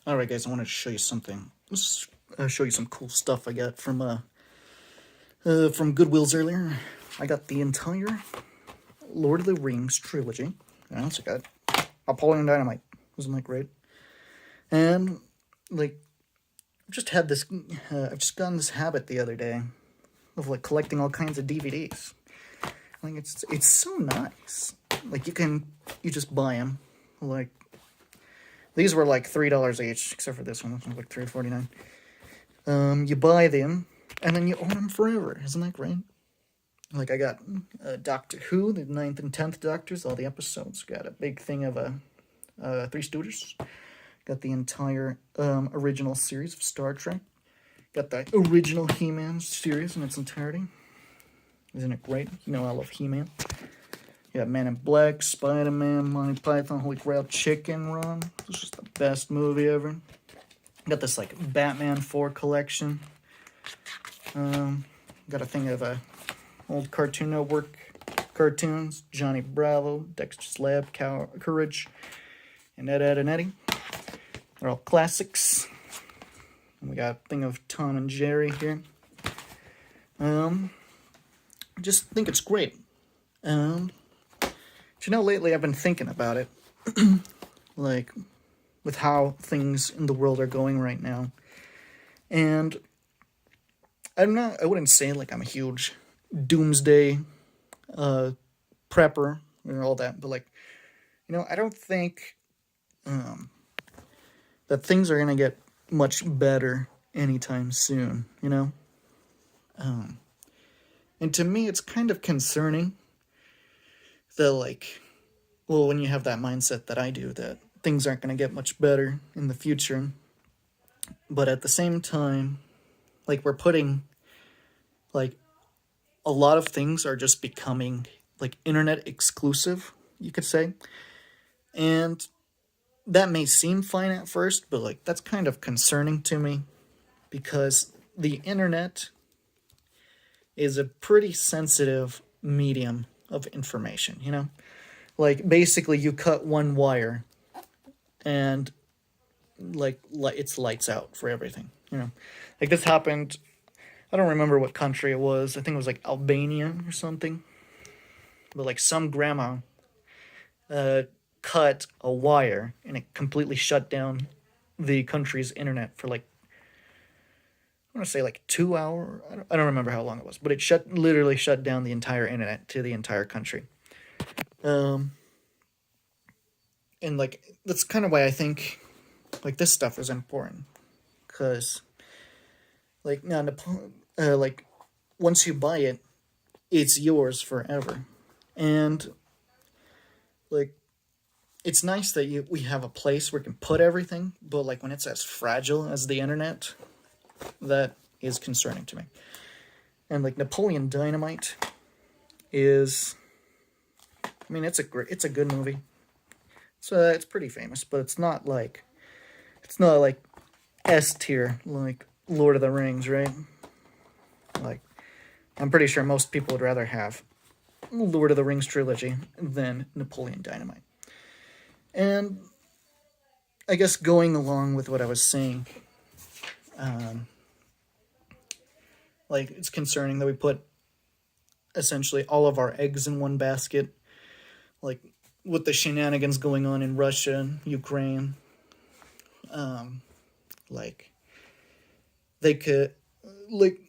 Alright guys, I wanted to show you something. Let's show you some cool stuff I got from Goodwill's earlier. I got the entire Lord of the Rings trilogy. I also got Napoleon Dynamite. Wasn't that great? And, like, I've just gotten this habit the other day of, like, collecting all kinds of DVDs. Like, it's so nice. Like, you just buy them. Like, these were like $3 each, except for this one, which was like $3.49. You buy them, and then you own them forever. Isn't that great? Like, I got Doctor Who, the 9th and 10th Doctors, all the episodes. Got a big thing of Three Stooges. Got the entire original series of Star Trek. Got the original He-Man series in its entirety. Isn't it great? You know I love He-Man. You got Man in Black, Spider-Man, Monty Python, Holy Grail, Chicken Run. This is the best movie ever. Got this, like, Batman 4 collection. Got a thing of old Cartoon Network cartoons. Johnny Bravo, Dexter's Lab, Courage, and Ed, and Eddie. They're all classics. And we got a thing of Tom and Jerry here. I just think it's great. But you know, lately I've been thinking about it. Like, with how things in the world are going right now. And I wouldn't say, like, I'm a huge doomsday prepper and all that, but, like, you know, I don't think that things are going to get much better anytime soon, you know? And to me, it's kind of concerning that, like, well, when you have that mindset that I do, that things aren't going to get much better in the future, but at the same time, like, we're putting, like, a lot of things are just becoming, like, internet exclusive, you could say, and that may seem fine at first, but, like, that's kind of concerning to me, because the internet is a pretty sensitive medium of information, you know? Like, basically, you cut one wire, and, like, it's lights out for everything, you know? Like, this happened, I don't remember what country it was. I think it was, like, Albania or something. But, like, some grandma cut a wire, and it completely shut down the country's internet for, like, I want to say, like, 2 hours. I don't remember how long it was, but it literally shut down the entire internet to the entire country. And, like, that's kind of why I think, like, this stuff is important. Because, like, now, like, once you buy it, it's yours forever. And, like, it's nice that we have a place where we can put everything, but, like, when it's as fragile as the internet, that is concerning to me. And, like, Napoleon Dynamite is, I mean, it's a good movie. So it's pretty famous, but it's not like S tier like Lord of the Rings, right? Like, I'm pretty sure most people would rather have Lord of the Rings trilogy than Napoleon Dynamite. And I guess going along with what I was saying, like, it's concerning that we put essentially all of our eggs in one basket, like, with the shenanigans going on in Russia, Ukraine. Like, they could, like,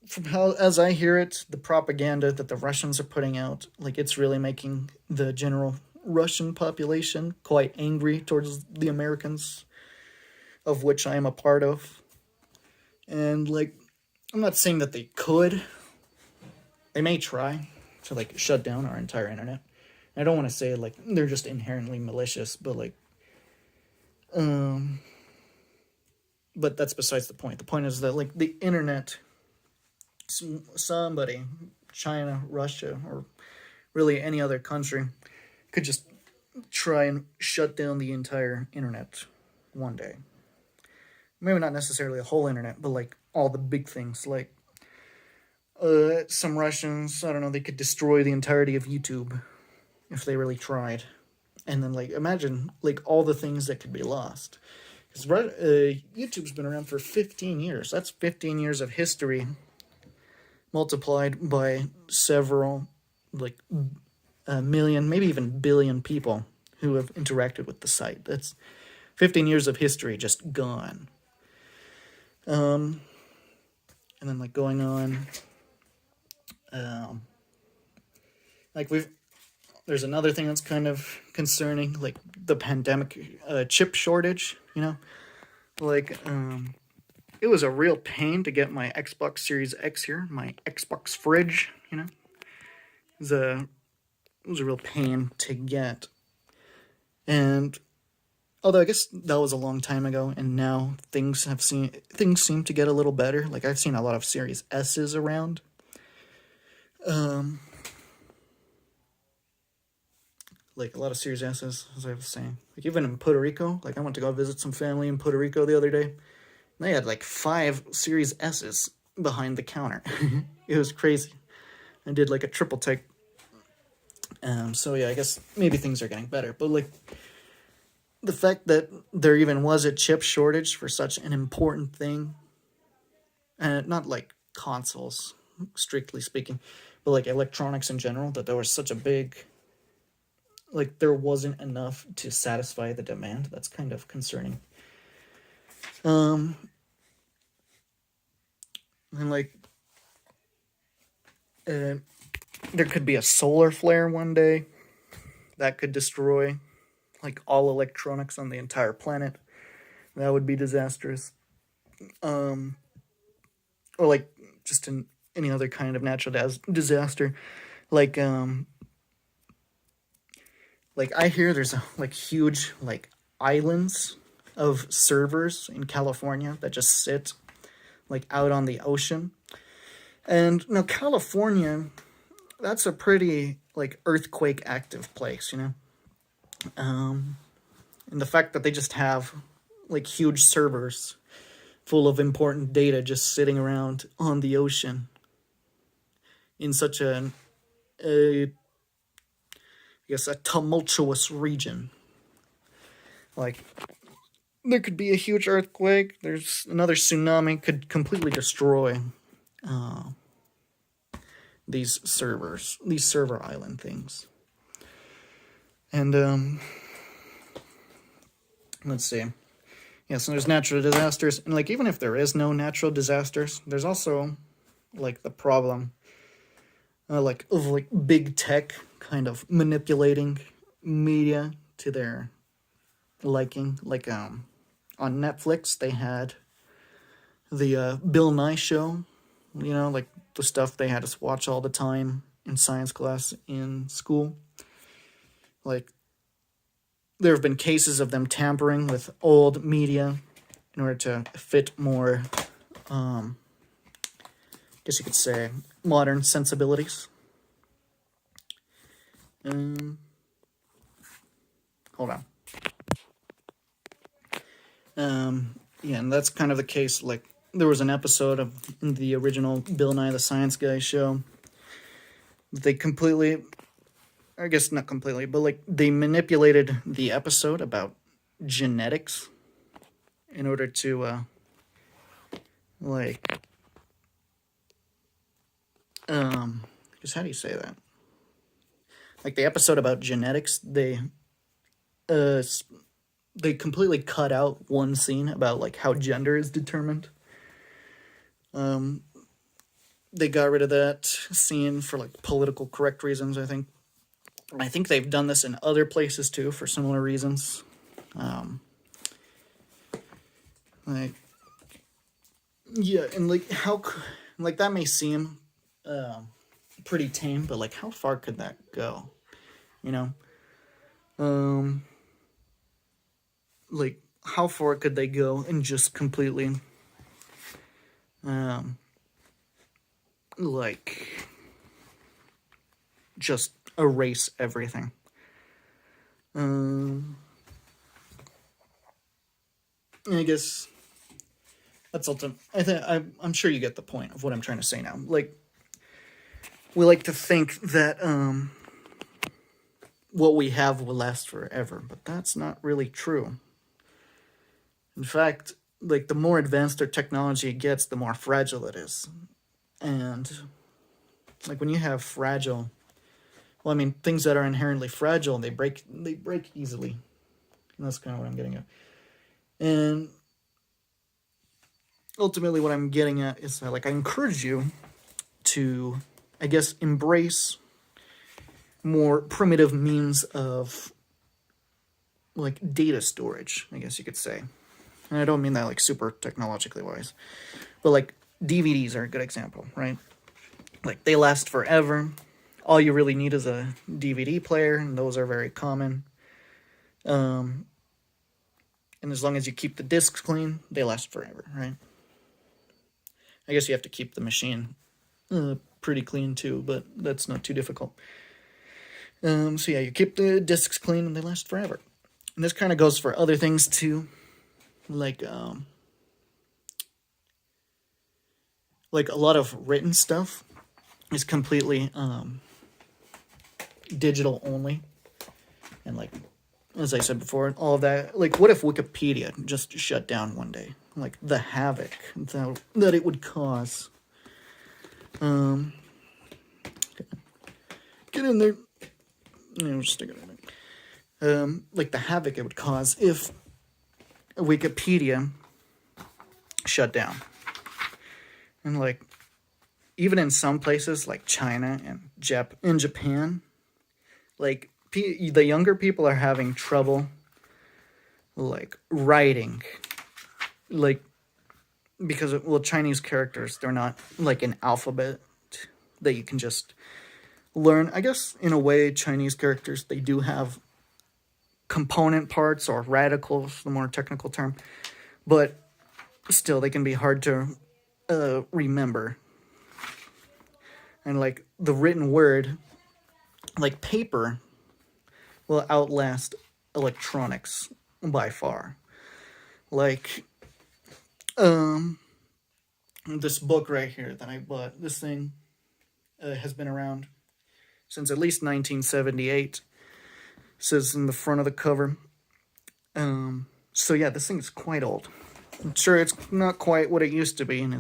from how, as I hear it, the propaganda that the Russians are putting out, like, it's really making the general Russian population quite angry towards the Americans, of which I am a part of. And, like, I'm not saying that they could. They may try to, like, shut down our entire internet. I don't want to say, like, they're just inherently malicious, but, like, but that's besides the point. The point is that, like, the internet, somebody, China, Russia, or really any other country, could just try and shut down the entire internet one day. Maybe not necessarily the whole internet, but, like, all the big things. Like, some Russians, I don't know, they could destroy the entirety of YouTube if they really tried. And then, like, imagine, like, all the things that could be lost. Because YouTube's been around for 15 years. That's 15 years of history multiplied by several, like a million, maybe even billion people who have interacted with the site. That's 15 years of history just gone. And then like going on, like there's another thing that's kind of concerning, like the pandemic, chip shortage. Like it was a real pain to get my Xbox Series X here, my Xbox fridge. It was a real pain to get. And although I guess that was a long time ago, and now things seem to get a little better. Like I've seen a lot of Series S's around. Like a lot of Series S's, as I was saying. Like even in Puerto Rico, like I went to go visit some family in Puerto Rico the other day. They had like 5 Series S's behind the counter. It was crazy. I did like a triple take. So yeah, I guess maybe things are getting better. But like the fact that there even was a chip shortage for such an important thing, and not like consoles, strictly speaking, but like electronics in general, that there was such a big, like there wasn't enough to satisfy the demand. That's kind of concerning. And like, there could be a solar flare one day that could destroy like all electronics on the entire planet. That would be disastrous. Or like just in any other kind of natural disaster, like I hear there's like huge like islands of servers in California that just sit like out on the ocean. And California, that's a pretty like earthquake active place, and the fact that they just have like huge servers full of important data just sitting around on the ocean in such a tumultuous region. Like, there could be a huge earthquake. There's another tsunami could completely destroy these servers, these server island things. And let's see. Yeah, so there's natural disasters, and like even if there is no natural disasters, there's also like the problem, of big tech kind of manipulating media to their liking. Like on Netflix, they had the Bill Nye show, like the stuff they had us watch all the time in science class in school. Like, there have been cases of them tampering with old media in order to fit more, I guess you could say, modern sensibilities. Hold on. Yeah, and that's kind of the case. Like, there was an episode of the original Bill Nye the Science Guy show. They completely, I guess not completely, but like they manipulated the episode about genetics in order to, I guess how do you say that? Like the episode about genetics, they completely cut out one scene about like how gender is determined. They got rid of that scene for like political correct reasons, I think. I think they've done this in other places too for similar reasons. Like, yeah, and like how, like that may seem pretty tame, but like how far could that go? Like how far could they go and just completely, like, just erase everything? I guess that's ultimate. I'm sure you get the point of what I'm trying to say now. Like, we like to think that what we have will last forever, but that's not really true. In fact, like the more advanced our technology gets, the more fragile it is. And like when you have fragile, well, I mean, things that are inherently fragile, they break easily. And that's kind of what I'm getting at. And ultimately, what I'm getting at is that, like, I encourage you to, I guess, embrace more primitive means of like data storage, I guess you could say. And I don't mean that like super technologically wise, but like DVDs are a good example, right? Like they last forever. All you really need is a DVD player, and those are very common. And as long as you keep the discs clean, they last forever, right? I guess you have to keep the machine pretty clean too, but that's not too difficult. So yeah, you keep the discs clean and they last forever. And this kind of goes for other things too, like a lot of written stuff is completely digital only, and like as I said before, all of that. Like, what if Wikipedia just shut down one day? Like the havoc that it would cause. Get in there. Just stick it in there. Like the havoc it would cause if Wikipedia shut down. And like, even in some places like China and Japan, like the younger people are having trouble like writing, like because Chinese characters, they're not like an alphabet that you can just learn. I guess in a way, Chinese characters, they do have component parts or radicals, the more technical term, but still they can be hard to remember. And like the written word, like paper, will outlast electronics by far. Like this book right here that I bought, this thing has been around since at least 1978. Says in the front of the cover. So yeah, this thing is quite old. I'm sure it's not quite what it used to be, and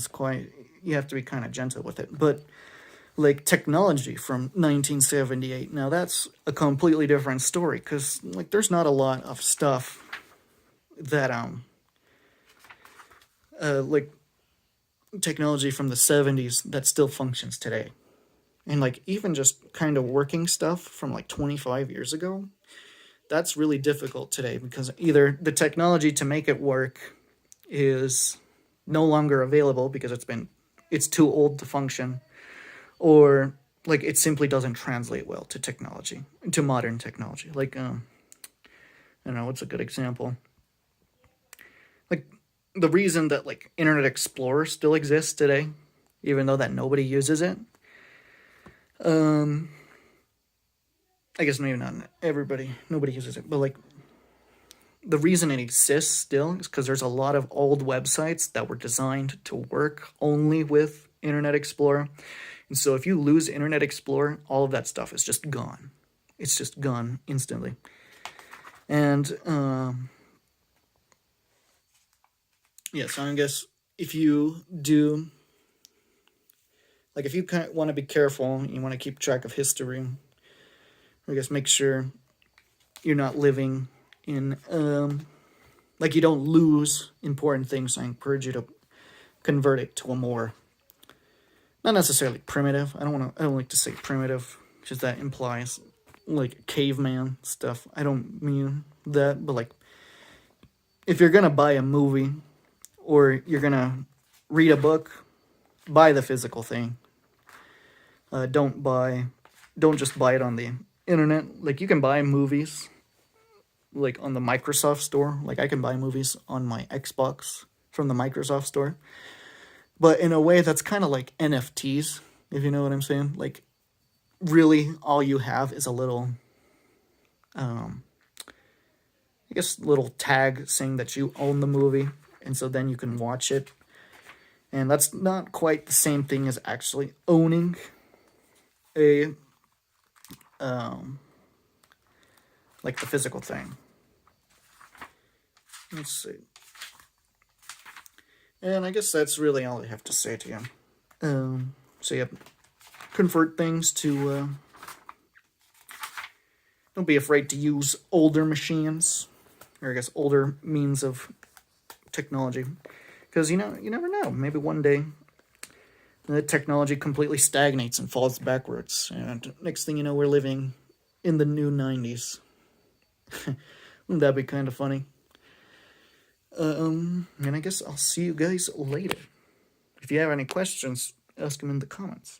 you have to be kind of gentle with it. But like technology from 1978, now that's a completely different story, because like there's not a lot of stuff that like technology from the 70s that still functions today. And like even just kind of working stuff from like 25 years ago, that's really difficult today, because either the technology to make it work is no longer available because it's too old to function, or like it simply doesn't translate well to modern technology. Like I don't know, what's a good example? Like the reason that like Internet Explorer still exists today, even though that nobody uses it. I guess maybe not nobody uses it, but like the reason it exists still is because there's a lot of old websites that were designed to work only with Internet Explorer. And so if you lose Internet Explorer, all of that stuff is just gone. It's just gone instantly. And yeah, so I guess if you do, like if you kind of want to be careful, you want to keep track of history, I guess make sure you're not living in like you don't lose important things. I encourage you to convert it to a more, not necessarily primitive. I don't like to say primitive, because that implies like caveman stuff. I don't mean that, but like if you're gonna buy a movie or you're gonna read a book, buy the physical thing. Don't just buy it on the internet. Like you can buy movies like on the Microsoft store. Like I can buy movies on my Xbox from the Microsoft store. But in a way that's kind of like NFTs, if you know what I'm saying. Like really all you have is a little I guess little tag saying that you own the movie, and so then you can watch it. And that's not quite the same thing as actually owning a like the physical thing. Let's see. And I guess that's really all I have to say to you. So yeah, convert things to, don't be afraid to use older machines, or I guess older means of technology. Because, you know, you never know. Maybe one day the technology completely stagnates and falls backwards. And next thing you know, we're living in the new 90s. Wouldn't that be kind of funny? And I guess I'll see you guys later. If you have any questions, ask them in the comments.